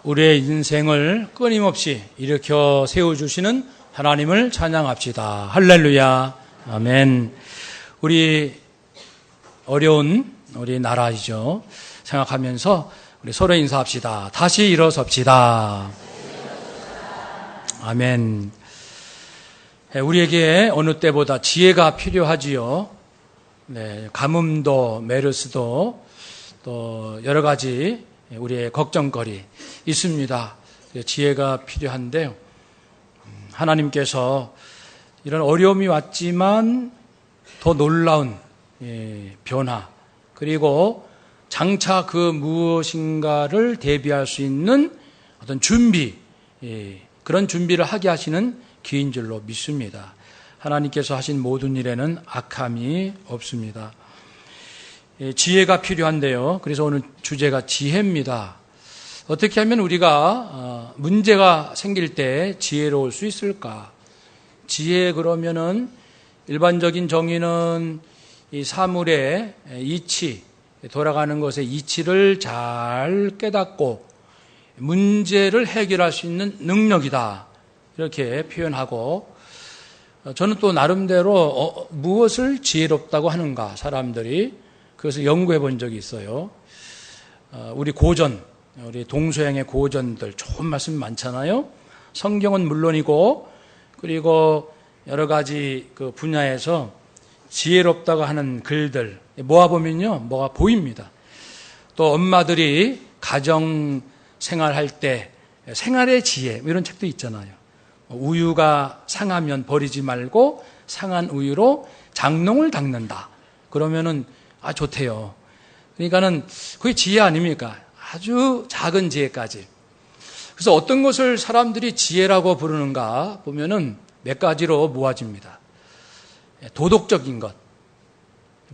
우리의 인생을 끊임없이 일으켜 세워주시는 하나님을 찬양합시다. 할렐루야. 아멘. 우리 어려운 우리 나라이죠. 생각하면서 우리 서로 인사합시다. 다시 일어섭시다. 아멘. 우리에게 어느 때보다 지혜가 필요하지요. 네, 가뭄도 메르스도 또 여러 가지 우리의 걱정거리 있습니다. 지혜가 필요한데요. 하나님께서 이런 어려움이 왔지만 더 놀라운 변화, 그리고 장차 그 무엇인가를 대비할 수 있는 어떤 준비, 그런 준비를 하게 하시는 기인 줄로 믿습니다. 하나님께서 하신 모든 일에는 악함이 없습니다. 지혜가 필요한데요. 그래서 오늘 주제가 지혜입니다. 어떻게 하면 우리가 문제가 생길 때 지혜로울 수 있을까? 지혜 그러면은 일반적인 정의는 이 사물의 이치, 돌아가는 것의 이치를 잘 깨닫고 문제를 해결할 수 있는 능력이다. 이렇게 표현하고, 저는 또 나름대로 무엇을 지혜롭다고 하는가, 사람들이 그것을 연구해 본 적이 있어요. 우리 고전, 우리 동서양의 고전들 좋은 말씀 많잖아요. 성경은 물론이고, 그리고 여러 가지 그 분야에서 지혜롭다고 하는 글들 모아보면요, 뭐가 보입니다. 또 엄마들이 가정 생활할 때 생활의 지혜, 이런 책도 있잖아요. 우유가 상하면 버리지 말고 상한 우유로 장롱을 닦는다. 그러면은 좋대요. 그러니까는 그게 지혜 아닙니까? 아주 작은 지혜까지. 그래서 어떤 것을 사람들이 지혜라고 부르는가 보면은 몇 가지로 모아집니다. 도덕적인 것,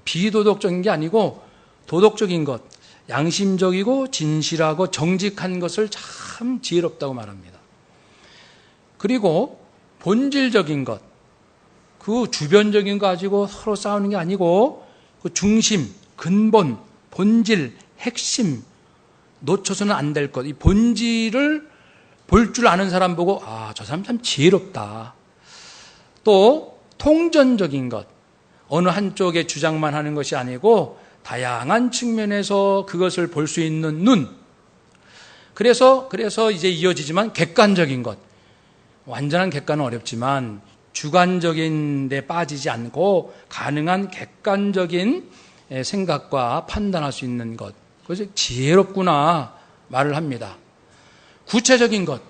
비도덕적인 게 아니고 도덕적인 것, 양심적이고 진실하고 정직한 것을 참 지혜롭다고 말합니다. 그리고 본질적인 것, 그 주변적인 거 가지고 서로 싸우는 게 아니고 그 중심, 근본, 본질, 핵심 놓쳐서는 안 될 것, 이 본질을 볼 줄 아는 사람 보고 저 사람 참 지혜롭다. 또 통전적인 것, 어느 한쪽의 주장만 하는 것이 아니고 다양한 측면에서 그것을 볼 수 있는 눈. 그래서 이제 이어지지만 객관적인 것, 완전한 객관은 어렵지만 주관적인 데 빠지지 않고 가능한 객관적인 생각과 판단할 수 있는 것, 그것이 지혜롭구나 말을 합니다. 구체적인 것,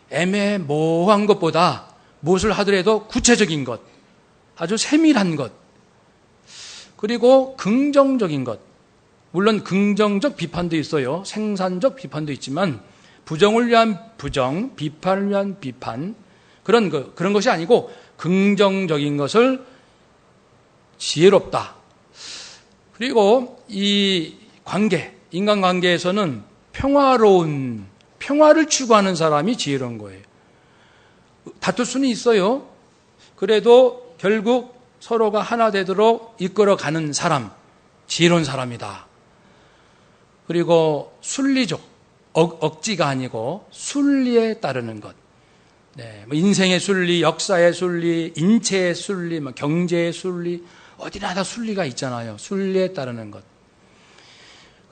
애매모호한 것보다 무엇을 하더라도 구체적인 것, 아주 세밀한 것, 그리고 긍정적인 것. 물론 긍정적 비판도 있어요. 생산적 비판도 있지만 부정을 위한 부정, 비판을 위한 비판, 그런 것이 아니고 긍정적인 것을 지혜롭다. 그리고 이 관계, 인간관계에서는 평화를 추구하는 사람이 지혜로운 거예요. 다툴 수는 있어요. 그래도 결국 서로가 하나 되도록 이끌어가는 사람, 지혜로운 사람이다. 그리고 순리적, 억지가 아니고 순리에 따르는 것. 네, 인생의 순리, 역사의 순리, 인체의 순리, 경제의 순리, 어디나 다 순리가 있잖아요. 순리에 따르는 것.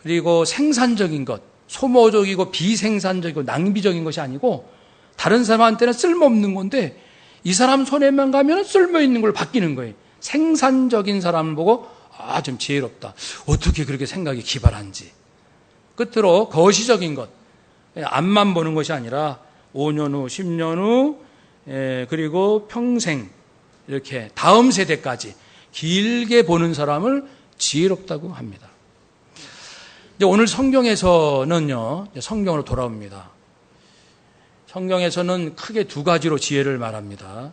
그리고 생산적인 것, 소모적이고 비생산적이고 낭비적인 것이 아니고 다른 사람한테는 쓸모없는 건데 이 사람 손에만 가면 쓸모있는 걸 바뀌는 거예요. 생산적인 사람을 보고 좀 지혜롭다. 어떻게 그렇게 생각이 기발한지. 끝으로 거시적인 것, 앞만 보는 것이 아니라 5년 후, 10년 후, 그리고 평생, 이렇게 다음 세대까지 길게 보는 사람을 지혜롭다고 합니다. 오늘 성경에서는요, 성경으로 돌아옵니다. 성경에서는 크게 두 가지로 지혜를 말합니다.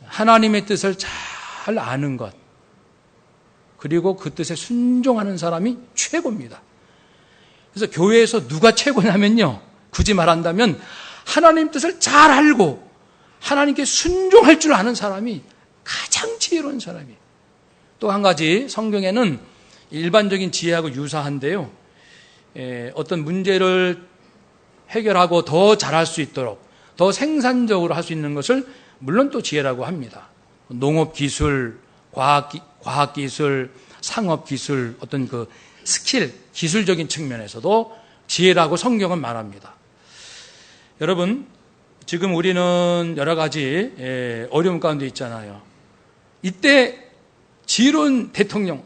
하나님의 뜻을 잘 아는 것, 그리고 그 뜻에 순종하는 사람이 최고입니다. 그래서 교회에서 누가 최고냐면요, 굳이 말한다면 하나님 뜻을 잘 알고 하나님께 순종할 줄 아는 사람이 가장 지혜로운 사람이에요. 또 한 가지, 성경에는 일반적인 지혜하고 유사한데요, 어떤 문제를 해결하고 더 잘할 수 있도록 더 생산적으로 할 수 있는 것을 물론 또 지혜라고 합니다. 농업기술, 과학기술, 상업기술, 어떤 그 스킬, 기술적인 측면에서도 지혜라고 성경은 말합니다. 여러분, 지금 우리는 여러 가지 어려움 가운데 있잖아요. 이때 지혜로운 대통령,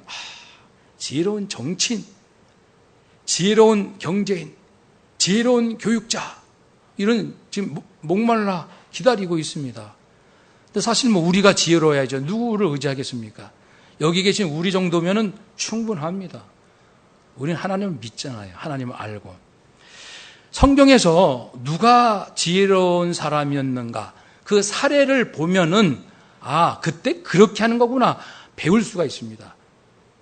지혜로운 정치인, 지혜로운 경제인, 지혜로운 교육자, 이런 지금 목말라 기다리고 있습니다. 근데 사실 우리가 지혜로워야죠. 누구를 의지하겠습니까? 여기 계신 우리 정도면은 충분합니다. 우리는 하나님을 믿잖아요. 하나님을 알고. 성경에서 누가 지혜로운 사람이었는가 그 사례를 보면은 그때 그렇게 하는 거구나 배울 수가 있습니다.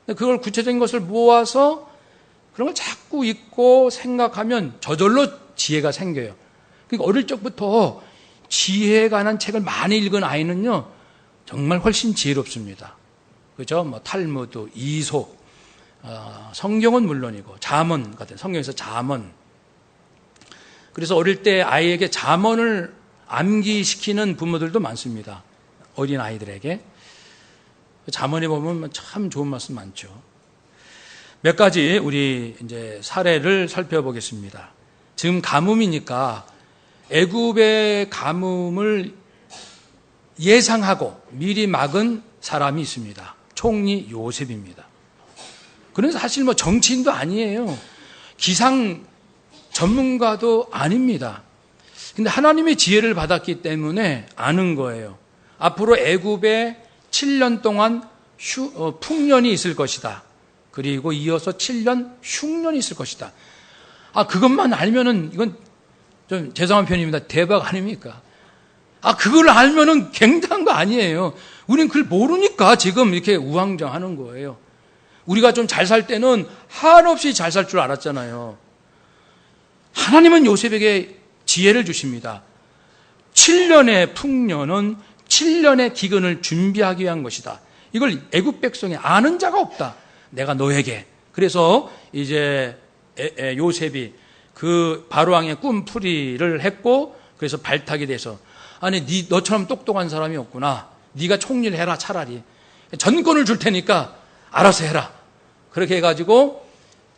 그걸 구체적인 것을 모아서 그런 걸 자꾸 읽고 생각하면 저절로 지혜가 생겨요. 그러니까 어릴 적부터 지혜에 관한 책을 많이 읽은 아이는요 정말 훨씬 지혜롭습니다. 그죠? 탈무드, 이솝, 성경은 물론이고 잠언 같은 성경에서 잠언. 그래서 어릴 때 아이에게 잠언을 암기시키는 부모들도 많습니다. 어린 아이들에게. 잠언에 보면 참 좋은 말씀 많죠. 몇 가지 우리 이제 사례를 살펴보겠습니다. 지금 가뭄이니까 애굽의 가뭄을 예상하고 미리 막은 사람이 있습니다. 총리 요셉입니다. 그는 사실 정치인도 아니에요. 기상 전문가도 아닙니다. 근데 하나님의 지혜를 받았기 때문에 아는 거예요. 앞으로 애굽에 7년 동안 풍년이 있을 것이다. 그리고 이어서 7년 흉년이 있을 것이다. 그것만 알면은 이건 좀 죄송한 편입니다. 대박 아닙니까? 그걸 알면은 굉장한 거 아니에요. 우린 그걸 모르니까 지금 이렇게 우왕좌왕하는 거예요. 우리가 좀 잘 살 때는 한없이 잘 살 줄 알았잖아요. 하나님은 요셉에게 지혜를 주십니다. 7년의 풍년은 7년의 기근을 준비하기 위한 것이다. 이걸 애굽 백성이 아는 자가 없다. 내가 너에게. 그래서 이제 요셉이 그 바로왕의 꿈풀이를 했고 그래서 발탁이 돼서 너처럼 똑똑한 사람이 없구나. 네가 총리를 해라 차라리. 전권을 줄 테니까 알아서 해라. 그렇게 해가지고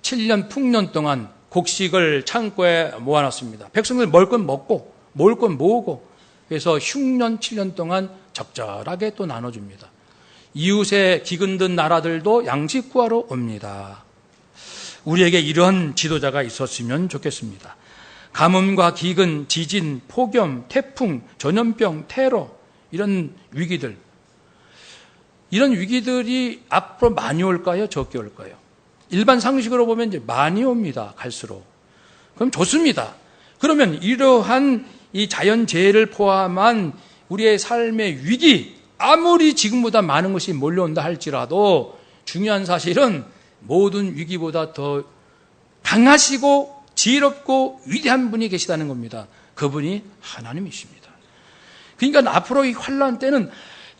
7년 풍년 동안 곡식을 창고에 모아놨습니다. 백성들 먹을 건 먹고 모을 건 모으고 그래서 흉년 7년 동안 적절하게 또 나눠줍니다. 이웃의 기근든 나라들도 양식 구하러 옵니다. 우리에게 이런 지도자가 있었으면 좋겠습니다. 가뭄과 기근, 지진, 폭염, 태풍, 전염병, 테러 이런 위기들 이런 위기들이 앞으로 많이 올까요? 적게 올까요? 일반 상식으로 보면 이제 많이 옵니다. 갈수록. 그럼 좋습니다. 그러면 이러한 이 자연재해를 포함한 우리의 삶의 위기, 아무리 지금보다 많은 것이 몰려온다 할지라도 중요한 사실은 모든 위기보다 더 강하시고 지혜롭고 위대한 분이 계시다는 겁니다. 그분이 하나님이십니다. 그러니까 앞으로 이 환난 때는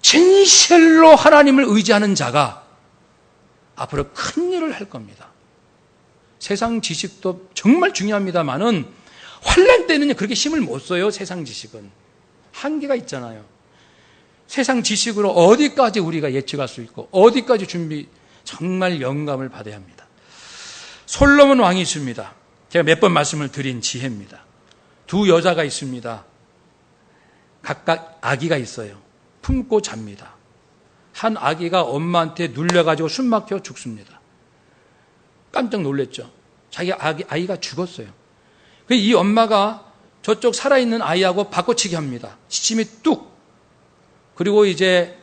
진실로 하나님을 의지하는 자가 앞으로 큰 일을 할 겁니다. 세상 지식도 정말 중요합니다만은 환난 때는 그렇게 힘을 못 써요. 세상 지식은 한계가 있잖아요. 세상 지식으로 어디까지 우리가 예측할 수 있고 어디까지 정말 영감을 받아야 합니다. 솔로몬 왕이 있습니다. 제가 몇 번 말씀을 드린 지혜입니다. 두 여자가 있습니다. 각각 아기가 있어요. 품고 잡니다. 한 아기가 엄마한테 눌려가지고 숨 막혀 죽습니다. 깜짝 놀랐죠. 자기 아이가 죽었어요. 이 엄마가 저쪽 살아있는 아이하고 바꿔치기 합니다. 시침이 뚝. 그리고 이제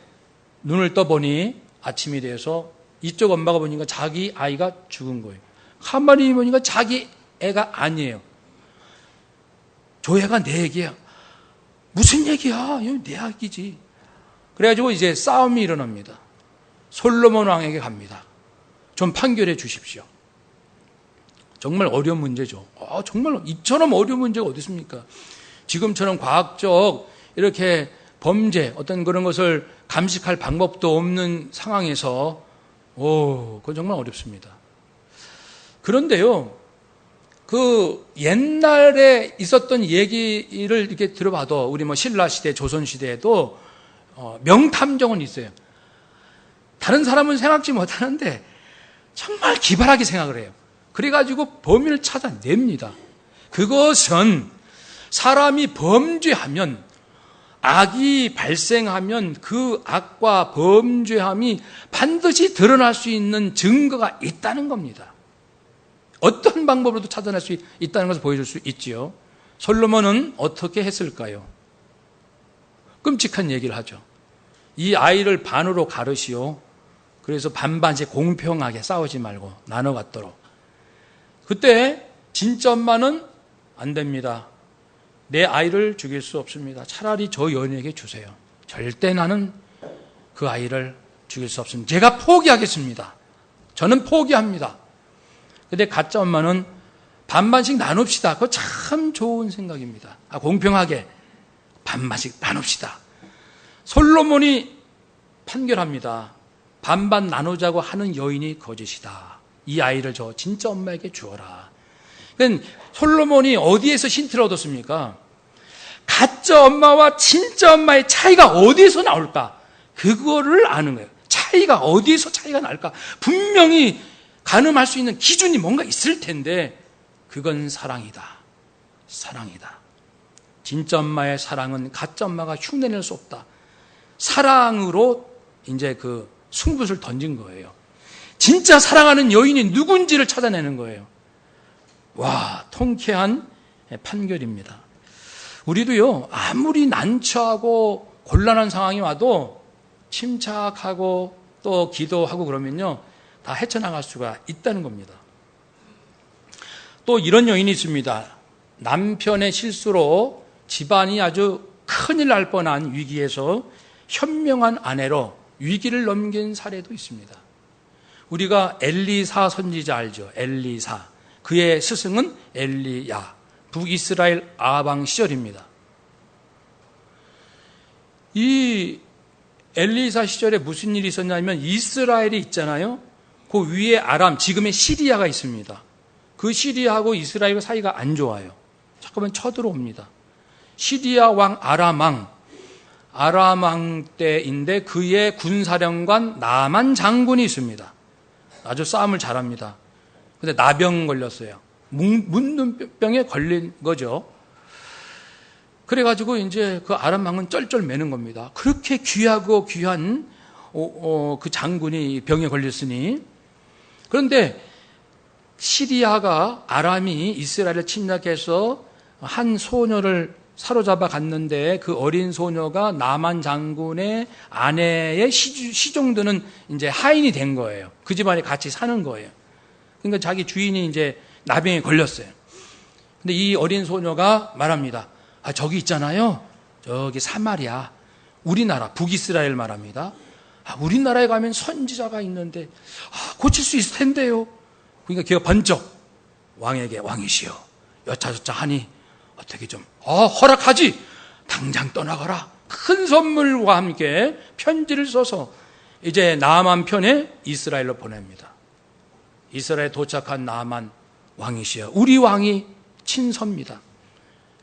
눈을 떠보니 아침이 돼서 이쪽 엄마가 보니까 자기 아이가 죽은 거예요. 가만히 보니까 자기 애가 아니에요. 저 애가 내 애기야. 무슨 얘기야? 이거 내 아기지. 그래가지고 이제 싸움이 일어납니다. 솔로몬 왕에게 갑니다. 좀 판결해 주십시오. 정말 어려운 문제죠. 정말 이처럼 어려운 문제가 어디 있습니까? 지금처럼 과학적 이렇게 범죄 어떤 그런 것을 감식할 방법도 없는 상황에서 그건 정말 어렵습니다. 그런데요, 그 옛날에 있었던 얘기를 이렇게 들어봐도 우리 뭐 신라 시대, 조선 시대에도 명탐정은 있어요. 다른 사람은 생각지 못하는데 정말 기발하게 생각을 해요. 그래가지고 범인을 찾아냅니다. 그것은 사람이 범죄하면, 악이 발생하면 그 악과 범죄함이 반드시 드러날 수 있는 증거가 있다는 겁니다. 어떤 방법으로도 찾아낼 수 있다는 것을 보여줄 수 있지요. 솔로몬은 어떻게 했을까요? 끔찍한 얘기를 하죠. 이 아이를 반으로 가르시오. 그래서 반반씩 공평하게 싸우지 말고 나눠 갖도록. 그때 진짜 엄마는 안 됩니다. 내 아이를 죽일 수 없습니다. 차라리 저 여인에게 주세요. 절대 나는 그 아이를 죽일 수 없습니다. 제가 포기하겠습니다. 저는 포기합니다. 근데 가짜 엄마는 반반씩 나눕시다. 그거 참 좋은 생각입니다. 공평하게 반반씩 나눕시다. 솔로몬이 판결합니다. 반반 나누자고 하는 여인이 거짓이다. 이 아이를 저 진짜 엄마에게 주어라. 그러니까 솔로몬이 어디에서 힌트를 얻었습니까? 가짜 엄마와 진짜 엄마의 차이가 어디에서 나올까? 그거를 아는 거예요. 차이가 어디에서 차이가 날까? 분명히 가늠할 수 있는 기준이 뭔가 있을 텐데 그건 사랑이다. 사랑이다. 진짜 엄마의 사랑은 가짜 엄마가 흉내낼 수 없다. 사랑으로 이제 그 승부를 던진 거예요. 진짜 사랑하는 여인이 누군지를 찾아내는 거예요. 와, 통쾌한 판결입니다. 우리도요, 아무리 난처하고 곤란한 상황이 와도 침착하고 또 기도하고 그러면요, 다 헤쳐나갈 수가 있다는 겁니다. 또 이런 여인이 있습니다. 남편의 실수로 집안이 아주 큰일 날 뻔한 위기에서 현명한 아내로 위기를 넘긴 사례도 있습니다. 우리가 엘리사 선지자 알죠? 엘리사. 그의 스승은 엘리야. 북이스라엘 아방 시절입니다. 이 엘리사 시절에 무슨 일이 있었냐면 이스라엘이 있잖아요. 그 위에 아람, 지금의 시리아가 있습니다. 그 시리아하고 이스라엘과 사이가 안 좋아요. 잠깐만 쳐들어옵니다. 시리아 왕 아람 왕 때인데 그의 군사령관 나만 장군이 있습니다. 아주 싸움을 잘합니다. 근데 나병 걸렸어요. 문둥병에 걸린 거죠. 그래가지고 이제 그 아람 왕은 쩔쩔 매는 겁니다. 그렇게 귀하고 귀한 그 장군이 병에 걸렸으니. 그런데 시리아가 아람이 이스라엘을 침략해서 한 소녀를 사로잡아 갔는데 그 어린 소녀가 나만 장군의 아내의 시종드는 이제 하인이 된 거예요. 그 집안에 같이 사는 거예요. 그러니까 자기 주인이 이제 나병에 걸렸어요. 근데 이 어린 소녀가 말합니다. 저기 있잖아요. 저기 사마리아, 우리나라, 북이스라엘 말합니다. 우리나라에 가면 선지자가 있는데 고칠 수 있을 텐데요. 그러니까 걔가 번쩍 왕에게 왕이시여 여차저차 하니 어떻게 좀 허락하지. 당장 떠나거라. 큰 선물과 함께 편지를 써서 이제 나만 편에 이스라엘로 보냅니다. 이스라엘에 도착한 나만 왕이시여 우리 왕이 친서입니다.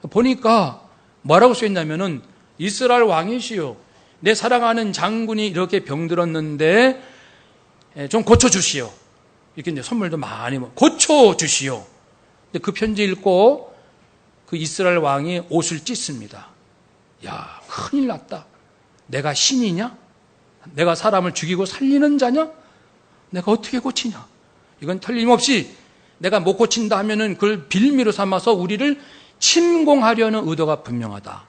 보니까 뭐라고 써있냐면은 이스라엘 왕이시여 내 사랑하는 장군이 이렇게 병들었는데 좀 고쳐주시오. 이렇게 이제 선물도 많이 고쳐주시오. 근데 그 편지 읽고 그 이스라엘 왕이 옷을 찢습니다. 야, 큰일 났다. 내가 신이냐? 내가 사람을 죽이고 살리는 자냐? 내가 어떻게 고치냐? 이건 틀림없이 내가 못 고친다 하면은 그걸 빌미로 삼아서 우리를 침공하려는 의도가 분명하다.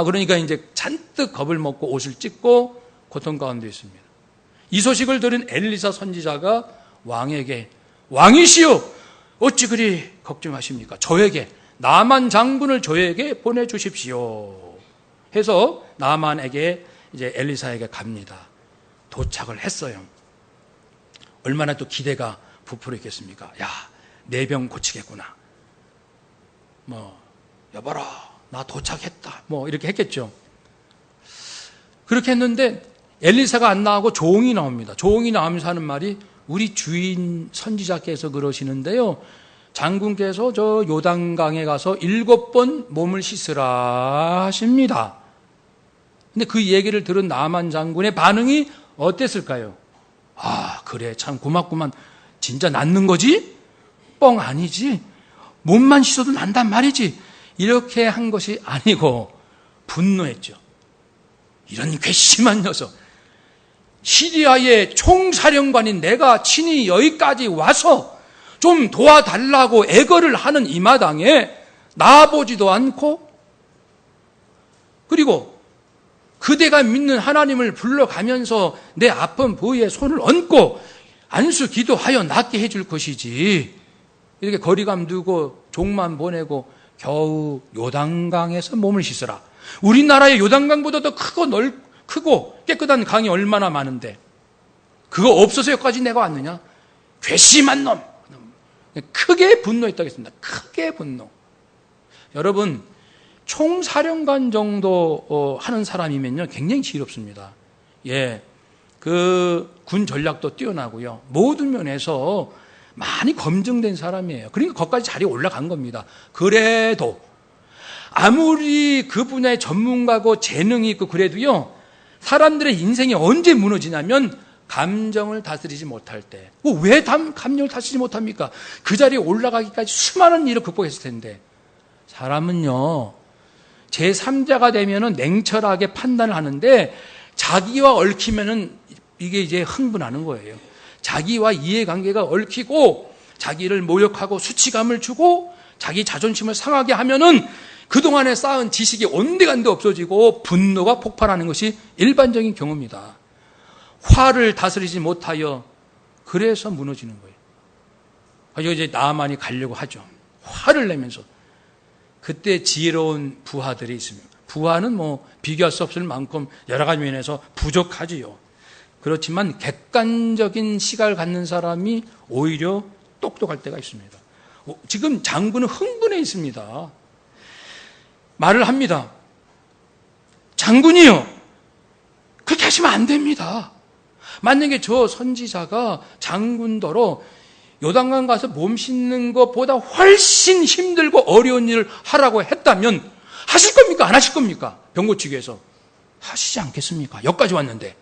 그러니까 이제 잔뜩 겁을 먹고 옷을 찢고 고통 가운데 있습니다. 이 소식을 들은 엘리사 선지자가 왕에게 왕이시여 어찌 그리 걱정하십니까? 저에게 나만 장군을 저에게 보내주십시오. 해서 나만에게 이제 엘리사에게 갑니다. 도착을 했어요. 얼마나 또 기대가 부풀어 있겠습니까? 야, 내 병 고치겠구나. 여봐라, 나 도착했다. 이렇게 했겠죠. 그렇게 했는데 엘리사가 안 나오고 종이 나옵니다. 종이 나오면서 하는 말이 우리 주인 선지자께서 그러시는데요. 장군께서 저 요단강에 가서 7번 몸을 씻으라 하십니다. 근데 그 얘기를 들은 나만 장군의 반응이 어땠을까요? 아, 그래, 참 고맙구만. 진짜 낫는 거지? 뻥 아니지? 몸만 씻어도 난단 말이지. 이렇게 한 것이 아니고 분노했죠. 이런 괘씸한 녀석. 시리아의 총사령관인 내가 친히 여기까지 와서 좀 도와달라고 애걸을 하는 이 마당에 나보지도 않고, 그리고 그대가 믿는 하나님을 불러가면서 내 아픈 부위에 손을 얹고 안수 기도하여 낫게 해줄 것이지, 이렇게 거리감 두고 종만 보내고 겨우 요단강에서 몸을 씻으라. 우리나라의 요단강보다 더 크고 깨끗한 강이 얼마나 많은데 그거 없어서 여기까지 내가 왔느냐? 괘씸한 놈. 크게 분노했다겠습니다. 크게 분노. 여러분, 총사령관 정도 하는 사람이면요 굉장히 지혜롭습니다. 예, 그 군 전략도 뛰어나고요, 모든 면에서 많이 검증된 사람이에요. 그러니까 거기까지 자리에 올라간 겁니다. 그래도 아무리 그 분야의 전문가고 재능이 있고 그래도요, 사람들의 인생이 언제 무너지냐면 감정을 다스리지 못할 때. 왜 감정을 다스리지 못합니까? 그 자리에 올라가기까지 수많은 일을 극복했을 텐데. 사람은요, 제3자가 되면은 냉철하게 판단을 하는데 자기와 얽히면은 이게 이제 흥분하는 거예요. 자기와 이해관계가 얽히고 자기를 모욕하고 수치감을 주고 자기 자존심을 상하게 하면은 그동안에 쌓은 지식이 온데간데 없어지고 분노가 폭발하는 것이 일반적인 경우입니다. 화를 다스리지 못하여 그래서 무너지는 거예요. 이제 나만이 가려고 하죠. 화를 내면서. 그때 지혜로운 부하들이 있습니다. 부하는 뭐 비교할 수 없을 만큼 여러 가지 면에서 부족하지요. 그렇지만 객관적인 시각을 갖는 사람이 오히려 똑똑할 때가 있습니다. 지금 장군은 흥분해 있습니다. 말을 합니다. 장군이요, 그렇게 하시면 안 됩니다. 만약에 저 선지자가 장군더러 요단강 가서 몸 씻는 것보다 훨씬 힘들고 어려운 일을 하라고 했다면 하실 겁니까? 안 하실 겁니까? 병 고치기 위해서. 하시지 않겠습니까? 여기까지 왔는데.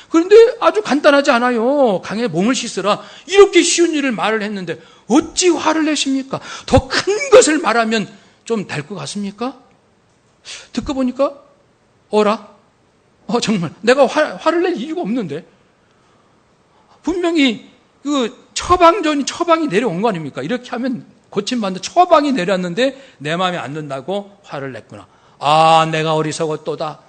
그런데 아주 간단하지 않아요. 강에 몸을 씻으라. 이렇게 쉬운 일을 말을 했는데 어찌 화를 내십니까? 더 큰 것을 말하면 좀 될 것 같습니까? 듣고 보니까 어라? 정말 내가 화를 낼 이유가 없는데. 분명히 그 처방이 내려온 거 아닙니까? 이렇게 하면 고침받는 처방이 내렸는데 내 마음에 안 든다고 화를 냈구나. 아, 내가 어리석었도다.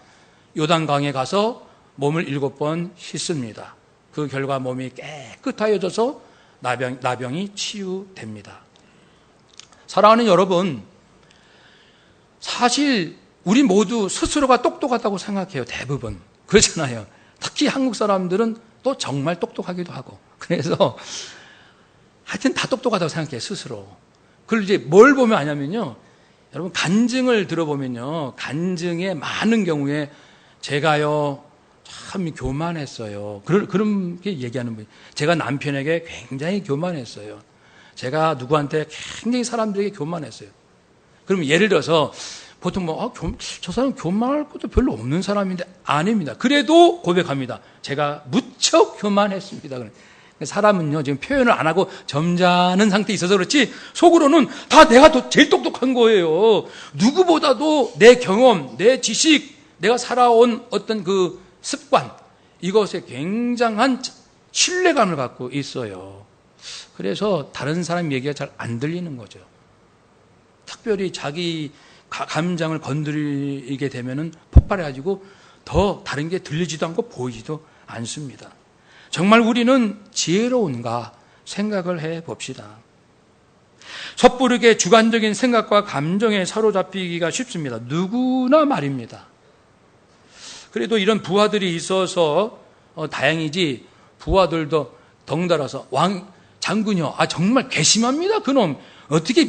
요단강에 가서 몸을 7번 씻습니다. 그 결과 몸이 깨끗하여져서 나병이 치유됩니다. 사랑하는 여러분, 사실 우리 모두 스스로가 똑똑하다고 생각해요. 대부분. 그렇잖아요. 특히 한국 사람들은 또 정말 똑똑하기도 하고. 그래서 하여튼 다 똑똑하다고 생각해요, 스스로. 그걸 이제 뭘 보면 아냐면요, 여러분 간증을 들어보면요, 간증의 많은 경우에 제가요 참 교만했어요. 그렇게 얘기하는 분이, 제가 남편에게 굉장히 교만했어요. 제가 누구한테 굉장히 사람들에게 교만했어요. 그럼 예를 들어서 보통 저 사람 교만할 것도 별로 없는 사람인데, 아닙니다. 그래도 고백합니다. 제가 무척 교만했습니다. 사람은요 지금 표현을 안 하고 점잖은 상태에 있어서 그렇지 속으로는 다 내가 제일 똑똑한 거예요. 누구보다도 내 경험, 내 지식, 내가 살아온 어떤 그 습관, 이것에 굉장한 신뢰감을 갖고 있어요. 그래서 다른 사람 얘기가 잘 안 들리는 거죠. 특별히 자기 감정을 건드리게 되면은 폭발해가지고 더 다른 게 들리지도 않고 보이지도 않습니다. 정말 우리는 지혜로운가 생각을 해봅시다. 섣부르게 주관적인 생각과 감정에 사로잡히기가 쉽습니다. 누구나 말입니다. 그래도 이런 부하들이 있어서 다행이지, 부하들도 덩달아서 장군이요, 정말 괘씸합니다. 그놈 어떻게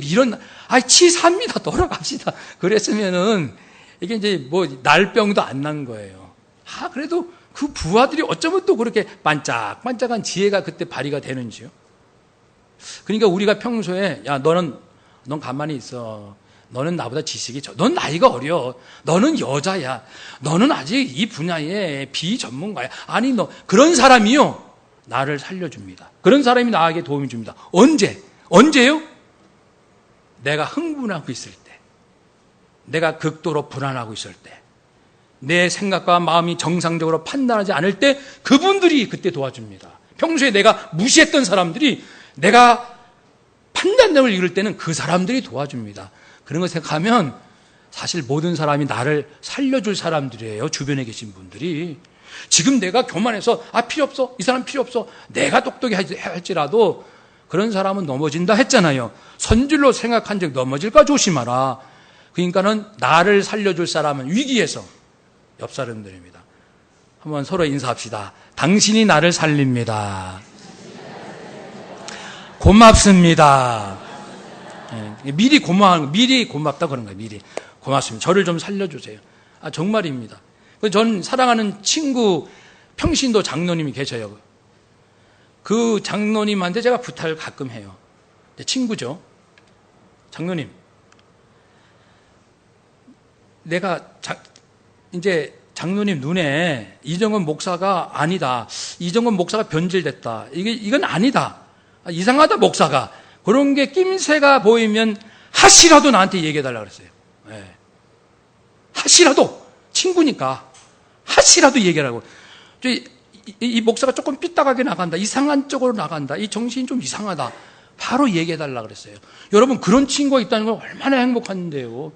치사합니다. 돌아갑시다. 그랬으면은 이게 이제 날병도 안 난 거예요. 그래도 그 부하들이 어쩌면 또 그렇게 반짝반짝한 지혜가 그때 발휘가 되는지요. 그러니까 우리가 평소에 넌 가만히 있어. 너는 나보다 지식이 넌 나이가 어려. 너는 여자야. 너는 아직 이 분야의 비전문가야. 아니 그런 사람이요. 나를 살려줍니다. 그런 사람이 나에게 도움이 줍니다. 언제요? 내가 흥분하고 있을 때. 내가 극도로 불안하고 있을 때. 내 생각과 마음이 정상적으로 판단하지 않을 때 그분들이 그때 도와줍니다. 평소에 내가 무시했던 사람들이 내가 판단력을 잃을 때는 그 사람들이 도와줍니다. 그런 거 생각하면 사실 모든 사람이 나를 살려줄 사람들이에요. 주변에 계신 분들이. 지금 내가 교만해서 필요 없어. 이 사람 필요 없어. 내가 똑똑히 할지라도 그런 사람은 넘어진다 했잖아요. 선줄로 생각한 적 넘어질까 조심하라. 그러니까는 나를 살려줄 사람은 위기에서 옆 사람들입니다. 한번 서로 인사합시다. 당신이 나를 살립니다. 고맙습니다. 미리 고맙다 그런 거예요. 미리 고맙습니다. 저를 좀 살려주세요. 정말입니다. 전 사랑하는 친구 평신도 장로님이 계셔요. 그 장로님한테 제가 부탁을 가끔 해요. 친구죠. 장로님, 내가 이제 장로님 눈에 이정건 목사가 아니다. 이정건 목사가 변질됐다. 이건 아니다. 이상하다 목사가. 그런 게 낌새가 보이면 하시라도 나한테 얘기해달라고 그랬어요. 네. 하시라도 친구니까 하시라도 얘기하라고. 이 목사가 조금 삐딱하게 나간다. 이상한 쪽으로 나간다. 이 정신이 좀 이상하다. 바로 얘기해달라고 그랬어요. 여러분 그런 친구가 있다는 건 얼마나 행복한데요.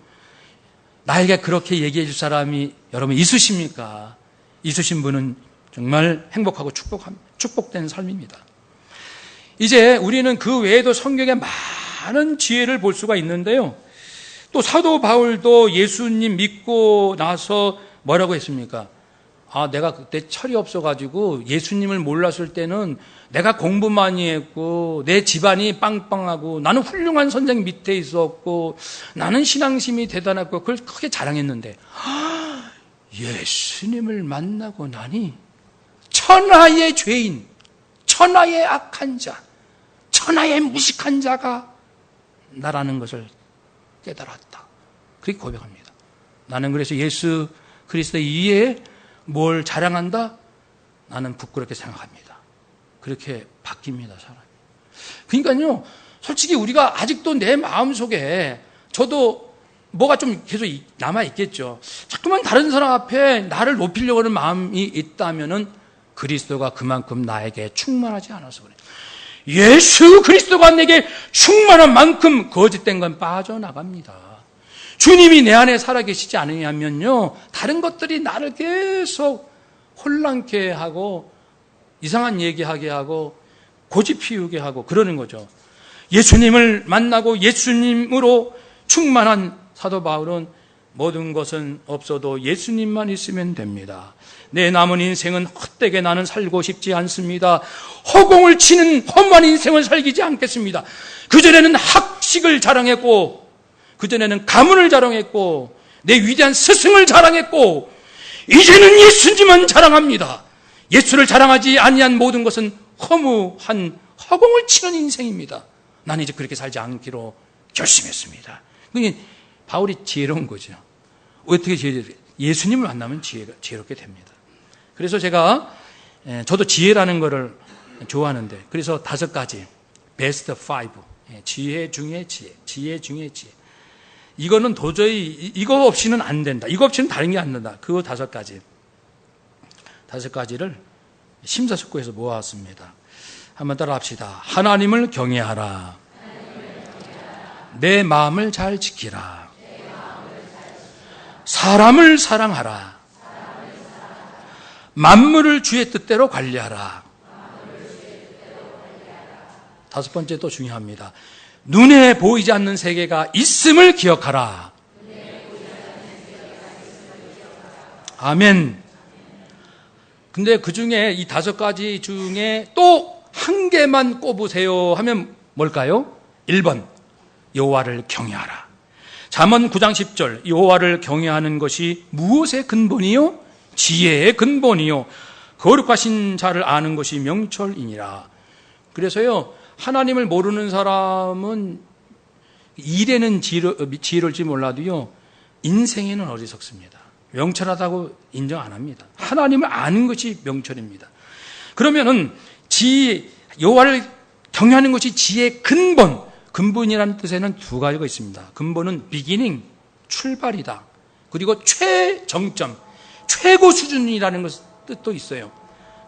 나에게 그렇게 얘기해 줄 사람이 여러분 있으십니까? 있으신 분은 정말 행복하고 축복된 삶입니다. 이제 우리는 그 외에도 성경에 많은 지혜를 볼 수가 있는데요. 또 사도 바울도 예수님 믿고 나서 뭐라고 했습니까? 내가 그때 철이 없어가지고 예수님을 몰랐을 때는 내가 공부 많이 했고 내 집안이 빵빵하고 나는 훌륭한 선생 밑에 있었고 나는 신앙심이 대단했고 그걸 크게 자랑했는데 예수님을 만나고 나니 천하의 죄인, 천하의 악한 자, 천하의 무식한 자가 나라는 것을 깨달았다. 그렇게 고백합니다. 나는 그래서 예수 그리스도 이외에 뭘 자랑한다? 나는 부끄럽게 생각합니다. 그렇게 바뀝니다, 사람이. 그러니까요, 솔직히 우리가 아직도 내 마음속에 저도 뭐가 좀 계속 남아있겠죠. 자꾸만 다른 사람 앞에 나를 높이려고 하는 마음이 있다면은 그리스도가 그만큼 나에게 충만하지 않아서 그래요. 예수 그리스도가 내게 충만한 만큼 거짓된 건 빠져나갑니다. 주님이 내 안에 살아계시지 않으면요, 다른 것들이 나를 계속 혼란케 하고 이상한 얘기하게 하고 고집 피우게 하고 그러는 거죠. 예수님을 만나고 예수님으로 충만한 사도 바울은 모든 것은 없어도 예수님만 있으면 됩니다. 내 남은 인생은 헛되게 나는 살고 싶지 않습니다. 허공을 치는 험한 인생을 살기지 않겠습니다. 그전에는 학식을 자랑했고 그전에는 가문을 자랑했고 내 위대한 스승을 자랑했고 이제는 예수님만 자랑합니다. 예수를 자랑하지 아니한 모든 것은 허무한 허공을 치는 인생입니다. 나는 이제 그렇게 살지 않기로 결심했습니다. 그러니까 바울이 지혜로운 거죠. 어떻게 지혜롭게? 예수님을 만나면 지혜롭게 됩니다. 그래서 저도 지혜라는 거를 좋아하는데, 그래서 5가지, 베스트 5, 지혜 중에 지혜, 지혜 중에 지혜. 이거는 도저히, 이거 없이는 안 된다. 이거 없이는 다른 게 안 된다. 그거 5가지를 심사숙고해서 모아왔습니다. 한번 따라 합시다. 하나님을 경외하라. 내 마음을 잘 지키라. 사람을 사랑하라. 만물을 주의 뜻대로 관리하라. 5번째 또 중요합니다. 눈에 보이지 않는 세계가 있음을 기억하라. 아멘. 근데 그 중에 이 5가지 중에 또 한 개만 꼽으세요 하면 뭘까요? 1번, 여호와를 경외하라. 잠언 9장 10절, 여호와를 경외하는 것이 무엇의 근본이요? 지혜의 근본이요. 거룩하신 자를 아는 것이 명철이니라. 그래서요, 하나님을 모르는 사람은 일에는 지혜로울지 몰라도요, 인생에는 어리석습니다. 명철하다고 인정 안 합니다. 하나님을 아는 것이 명철입니다. 그러면은 여호와를 경외하는 것이 지혜의 근본이라는 뜻에는 두 가지가 있습니다. 근본은 beginning, 출발이다. 그리고 최정점, 최고 수준이라는 뜻도 있어요.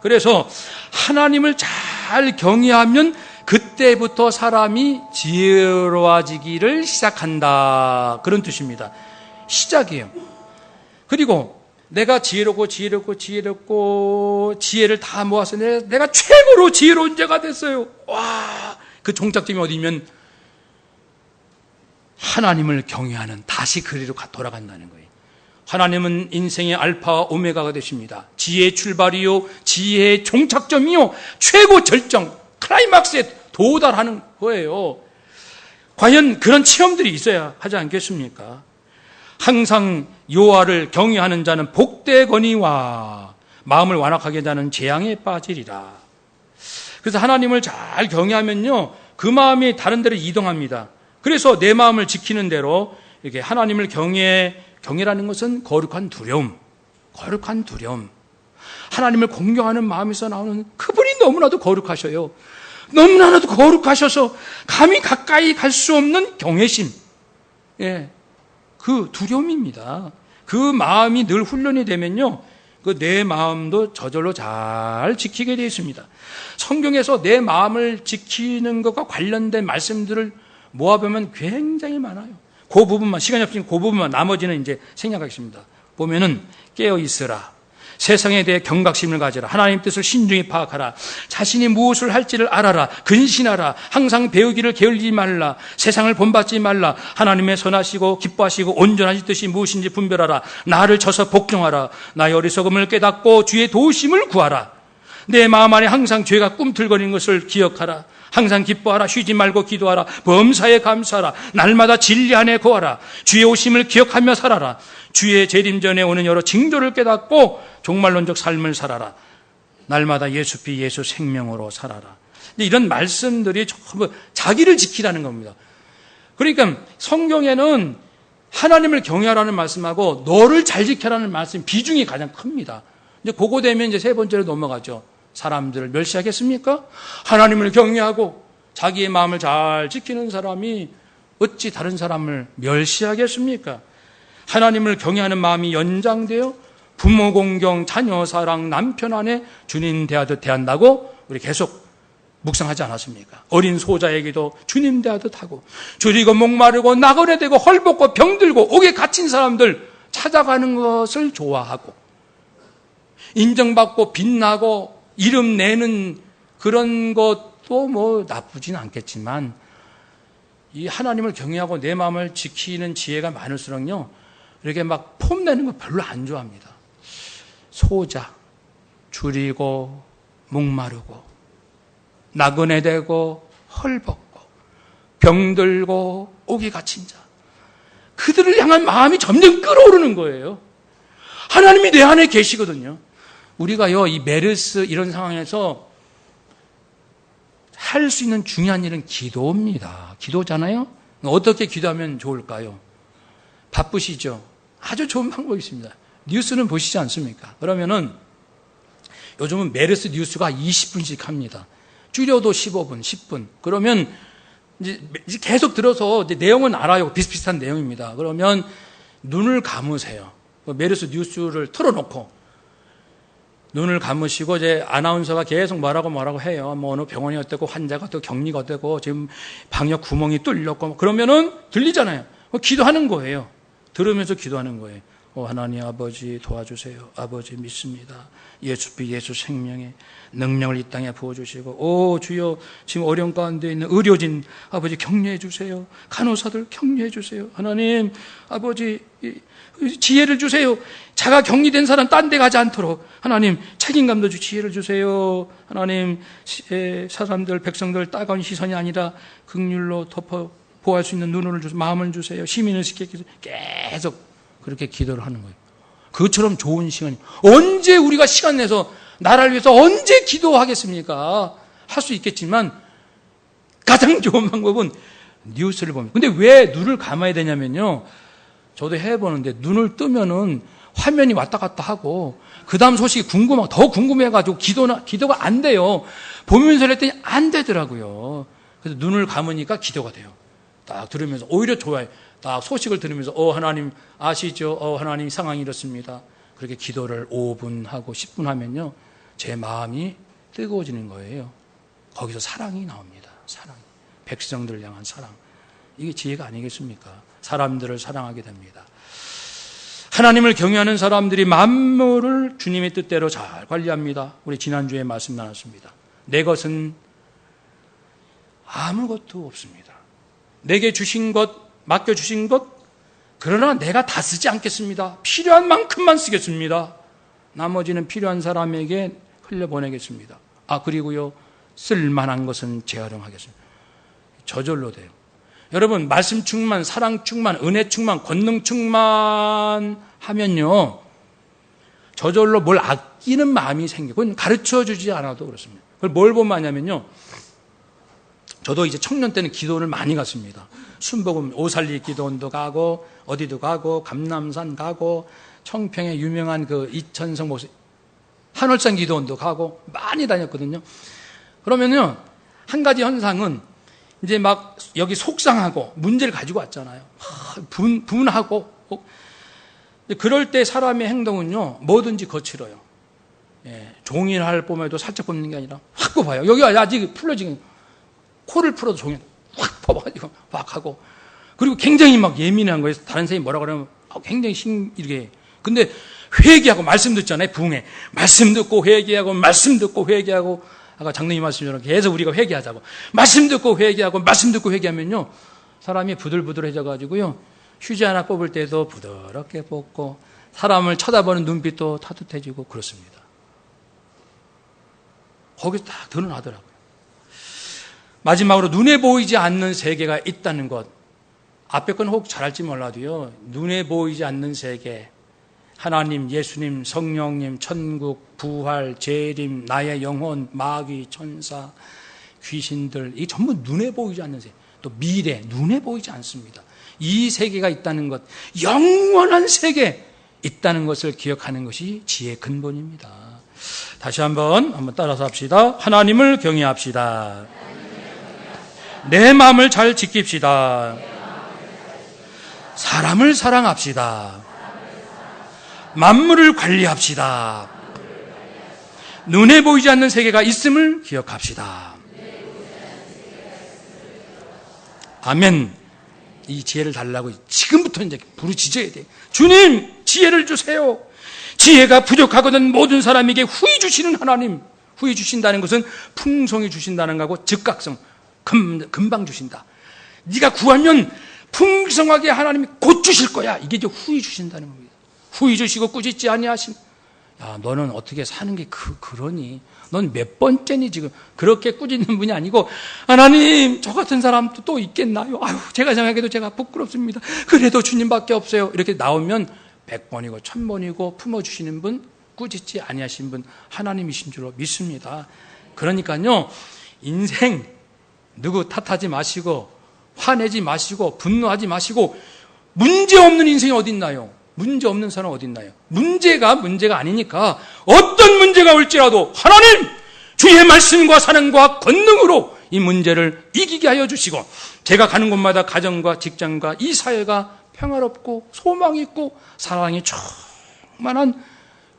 그래서 하나님을 잘 경외하면 그때부터 사람이 지혜로워지기를 시작한다. 그런 뜻입니다. 시작이에요. 그리고 내가 지혜롭고 지혜를 다 모아서 내가 최고로 지혜로운 자가 됐어요. 와, 그 종착점이 어디면 하나님을 경외하는, 다시 그리로 돌아간다는 거예요. 하나님은 인생의 알파와 오메가가 되십니다. 지혜의 출발이요, 지혜의 종착점이요, 최고 절정, 클라이막스에 도달하는 거예요. 과연 그런 체험들이 있어야 하지 않겠습니까? 항상 여호와를 경외하는 자는 복되거니와 마음을 완악하게 하는 재앙에 빠지리라. 그래서 하나님을 잘 경외하면요, 그 마음이 다른 데로 이동합니다. 그래서 내 마음을 지키는 대로 이렇게 하나님을 경외라는 것은 거룩한 두려움. 하나님을 공경하는 마음에서 나오는, 그분이 너무나도 거룩하셔요. 너무나도 거룩하셔서 감히 가까이 갈 수 없는 경외심. 예. 그 두려움입니다. 그 마음이 늘 훈련이 되면요, 그 내 마음도 저절로 잘 지키게 되어 있습니다. 성경에서 내 마음을 지키는 것과 관련된 말씀들을 모아보면 굉장히 많아요. 그 부분만, 시간이 없으니까 그 부분만, 나머지는 이제 생략하겠습니다. 보면은, 깨어 있으라. 세상에 대해 경각심을 가져라. 하나님 뜻을 신중히 파악하라. 자신이 무엇을 할지를 알아라. 근신하라. 항상 배우기를 게을리지 말라. 세상을 본받지 말라. 하나님의 선하시고 기뻐하시고 온전하신 뜻이 무엇인지 분별하라. 나를 쳐서 복종하라. 나의 어리석음을 깨닫고 주의 도우심을 구하라. 내 마음 안에 항상 죄가 꿈틀거리는 것을 기억하라. 항상 기뻐하라. 쉬지 말고 기도하라. 범사에 감사하라. 날마다 진리 안에 거하라. 주의 오심을 기억하며 살아라. 주의 재림 전에 오는 여러 징조를 깨닫고 종말론적 삶을 살아라. 날마다 예수피 예수 생명으로 살아라. 이런 말씀들이 전부 자기를 지키라는 겁니다. 그러니까 성경에는 하나님을 경외하라는 말씀하고 너를 잘 지켜라는 말씀 비중이 가장 큽니다. 이제 그거 되면 이제 세 번째로 넘어가죠. 사람들을 멸시하겠습니까? 하나님을 경외하고 자기의 마음을 잘 지키는 사람이 어찌 다른 사람을 멸시하겠습니까? 하나님을 경외하는 마음이 연장되어 부모 공경, 자녀 사랑, 남편 아내 주님 대하듯 대한다고 우리 계속 묵상하지 않았습니까? 어린 소자에게도 주님 대하듯 하고, 줄이고 목마르고 나그네 되고 헐벗고 병들고 옥에 갇힌 사람들 찾아가는 것을 좋아하고, 인정받고 빛나고 이름 내는 그런 것도 뭐 나쁘진 않겠지만, 이 하나님을 경외하고 내 마음을 지키는 지혜가 많을수록요, 이렇게 막 폼내는 거 별로 안 좋아합니다. 소자, 줄이고 목마르고 나그네 되고 헐벗고 병들고 옥에 갇힌 자, 그들을 향한 마음이 점점 끓어오르는 거예요. 하나님이 내 안에 계시거든요. 우리가요, 이 메르스 이런 상황에서 할 수 있는 중요한 일은 기도입니다. 기도잖아요. 어떻게 기도하면 좋을까요? 바쁘시죠? 아주 좋은 방법이 있습니다. 뉴스는 보시지 않습니까? 그러면은 요즘은 메르스 뉴스가 20분씩 합니다. 줄여도 15분, 10분. 그러면 이제 계속 들어서 이제 내용은 알아요. 비슷비슷한 내용입니다. 그러면 눈을 감으세요. 메르스 뉴스를 틀어놓고 눈을 감으시고 이제 아나운서가 계속 뭐라고 해요. 뭐 어느 병원이 어떻고 환자가 어떻고 격리가 어떻고 지금 방역 구멍이 뚫렸고 그러면은 들리잖아요. 기도하는 거예요. 들으면서 기도하는 거예요. 하나님 아버지 도와주세요. 아버지 믿습니다. 예수피 예수 생명의 능력을 이 땅에 부어주시고, 주여 지금 어려운 가운데 있는 의료진 아버지 격려해 주세요. 간호사들 격려해 주세요. 하나님 아버지 지혜를 주세요. 자가 격리된 사람 딴 데 가지 않도록 하나님 책임감도 지혜를 주세요. 하나님 사람들 백성들 따가운 시선이 아니라 긍휼로 덮어 보호할 수 있는 눈을 주세요. 마음을 주세요. 시민을 시키기 계속 그렇게 기도를 하는 거예요. 그것처럼 좋은 시간이 언제 우리가 시간 내서 나라를 위해서 언제 기도하겠습니까? 할 수 있겠지만 가장 좋은 방법은 뉴스를 보면. 근데 왜 눈을 감아야 되냐면요. 저도 해보는데 눈을 뜨면은 화면이 왔다 갔다 하고 그 다음 소식이 더 궁금해가지고 기도가 안 돼요. 보면서 했더니 안 되더라고요. 그래서 눈을 감으니까 기도가 돼요. 딱 들으면서 오히려 좋아요. 딱 소식을 들으면서 하나님 아시죠? 하나님 상황이 이렇습니다. 그렇게 기도를 5분 하고 10분 하면요. 제 마음이 뜨거워지는 거예요. 거기서 사랑이 나옵니다. 사랑. 백성들을 향한 사랑. 이게 지혜가 아니겠습니까? 사람들을 사랑하게 됩니다. 하나님을 경외하는 사람들이 만물을 주님의 뜻대로 잘 관리합니다. 우리 지난주에 말씀 나눴습니다. 내 것은 아무것도 없습니다. 내게 주신 것, 맡겨주신 것, 그러나 내가 다 쓰지 않겠습니다. 필요한 만큼만 쓰겠습니다. 나머지는 필요한 사람에게 흘려보내겠습니다. 그리고요, 쓸만한 것은 재활용하겠습니다. 저절로 돼요. 여러분, 말씀 충만, 사랑 충만, 은혜 충만, 권능 충만 하면요, 저절로 뭘 아끼는 마음이 생기고, 그건 가르쳐 주지 않아도 그렇습니다. 그걸 뭘 보면 하냐면요, 저도 이제 청년 때는 기도를 많이 갔습니다. 순복음 오살리 기도원도 가고, 어디도 가고, 감남산 가고, 청평에 유명한 그 이천성 목사, 한월산 기도원도 가고, 많이 다녔거든요. 그러면요, 한 가지 현상은, 이제 막 여기 속상하고 문제를 가지고 왔잖아요. 분하고. 그럴 때 사람의 행동은요, 뭐든지 거칠어요. 종이를 뽑아도 살짝 뽑는 게 아니라 확 뽑아요. 여기 아직 풀어지긴, 코를 풀어도 종이 확 뽑아가지고 막 하고. 그리고 굉장히 막 예민한 거예요. 다른 사람이 뭐라 그러면 굉장히 이렇게. 근데 회개하고 말씀 듣잖아요. 부흥회. 말씀 듣고 회개하고 말씀 듣고 회개하고. 아까 장로님 말씀처럼 계속 우리가 회개하자고. 말씀 듣고 회개하고 말씀 듣고 회개하면요, 사람이 부들부들해져가지고요, 휴지 하나 뽑을 때도 부드럽게 뽑고 사람을 쳐다보는 눈빛도 따뜻해지고 그렇습니다. 거기서 딱 드러나더라고요. 마지막으로 눈에 보이지 않는 세계가 있다는 것. 앞에 건 혹 잘할지 몰라도요, 눈에 보이지 않는 세계, 하나님, 예수님, 성령님, 천국, 부활, 재림, 나의 영혼, 마귀, 천사, 귀신들, 이 전부 눈에 보이지 않는 세계. 또 미래, 눈에 보이지 않습니다. 이 세계가 있다는 것, 영원한 세계 있다는 것을 기억하는 것이 지혜의 근본입니다. 다시 한번 따라서 합시다. 하나님을 경외합시다. 내 마음을 잘 지킵시다. 사람을 사랑합시다. 만물을 관리합시다. 눈에 보이지 않는 세계가 있음을 기억합시다. 아멘. 이 지혜를 달라고 지금부터 이제 부르짖어야 돼. 주님, 지혜를 주세요. 지혜가 부족하거든 모든 사람에게 후히 주시는 하나님. 후히 주신다는 것은 풍성히 주신다는 거고, 즉각성, 금방 주신다. 네가 구하면 풍성하게 하나님이 곧 주실 거야. 이게 이제 후히 주신다는 겁니다. 후히 주시고 꾸짖지 아니하심. 야, 너는 어떻게 사는 게 그러니? 넌 몇 번째니 지금 그렇게 꾸짖는 분이 아니고, 하나님, 저 같은 사람도 또 있겠나요? 아유, 제가 생각해도 제가 부끄럽습니다. 그래도 주님밖에 없어요. 이렇게 나오면 100번이고 1000번이고 품어주시는 분, 꾸짖지 아니하신 분 하나님이신 줄로 믿습니다. 그러니까요, 인생 누구 탓하지 마시고 화내지 마시고 분노하지 마시고, 문제 없는 인생이 어디 있나요? 문제 없는 사람 어디 있나요? 문제가 아니니까 어떤 문제가 올지라도 하나님, 주의 말씀과 사랑과 권능으로 이 문제를 이기게 하여 주시고, 제가 가는 곳마다 가정과 직장과 이 사회가 평화롭고 소망이 있고 사랑이 충만한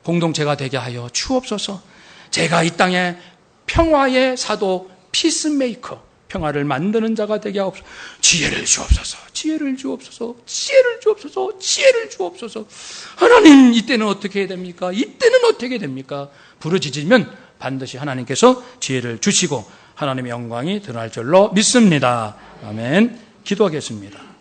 공동체가 되게 하여 주옵소서. 제가 이 땅에 평화의 사도, 피스메이커, 평화를 만드는 자가 되게 하옵소서. 지혜를 주옵소서. 지혜를 주옵소서. 지혜를 주옵소서. 지혜를 주옵소서. 하나님, 이때는 어떻게 해야 됩니까? 이때는 어떻게 해야 됩니까? 부르짖으면 반드시 하나님께서 지혜를 주시고 하나님의 영광이 드러날 줄로 믿습니다. 아멘. 기도하겠습니다.